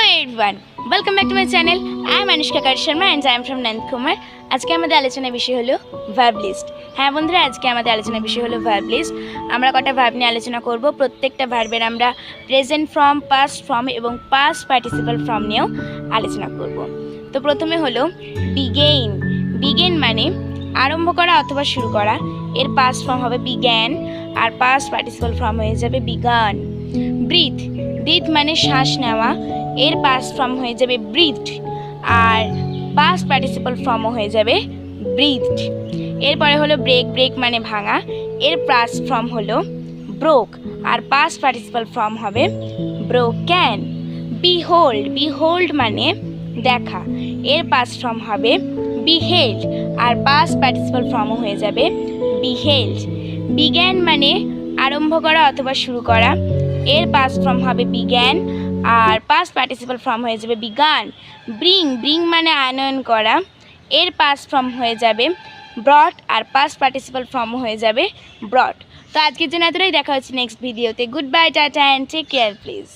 everyone, welcome back to my channel. I am Anushka Sharma and I am from Nand Kumar. আজকে আমাদের আলোচনার বিষয় হলো verb list. হ্যাঁ বন্ধুরা, আজকে আমাদের আলোচনার বিষয় হলো ভার্ব লিস্ট। আমরা কটা ভার্ব নিয়ে আলোচনা করব। প্রত্যেকটা ভার্বের আমরা প্রেজেন্ট ফর্ম, পাস্ট ফর্ম এবং পাস্ট পার্টিসিপাল ফর্ম নিয়েও আলোচনা করব। তো প্রথমে হলো বিগেইন। বিগেইন মানে আরম্ভ করা অথবা শুরু করা। এর পাস্ট ফর্ম হবে বিগ্যান আর পাস্ট পার্টিসিপাল ফর্ম হয়ে যাবে বিগান। ব্রিথ। ব্রিথ মানে শ্বাস নেওয়া। এর পাস্ট ফর্ম হয়ে যাবে ব্রিথড আর পাস্ট পার্টিসিপাল ফর্মও হয়ে যাবে ব্রিথড। এরপরে হলো ব্রেক। ব্রেক মানে ভাঙা। এর পাস্ট ফর্ম হলো ব্রোক আর পাস্ট পার্টিসিপাল ফর্ম হবে ব্রোক্যান। বিহোল্ড। বিহোল্ড মানে দেখা। এর পাস্ট ফর্ম হবে বিহেল্ড আর পাস্ট পার্টিসিপাল ফর্মও হয়ে যাবে বিহেল্ড। বিগ্যান মানে আরম্ভ করা অথবা শুরু করা। এর পাস্ট ফর্ম হবে বিগ্যান আর পাস্ট পার্টিসিপাল ফর্ম হয়ে যাবে বিগান। ব্রিং। ব্রিং মানে আনয়ন করা। এর পাস্ট ফর্ম হয়ে যাবে ব্রট আর পাস্ট পার্টিসিপাল ফর্মও হয়ে যাবে ব্রট। তো আজকের জন্য এতটাই। দেখা হচ্ছে নেক্সট ভিডিওতে। Good bye, tata and take care please.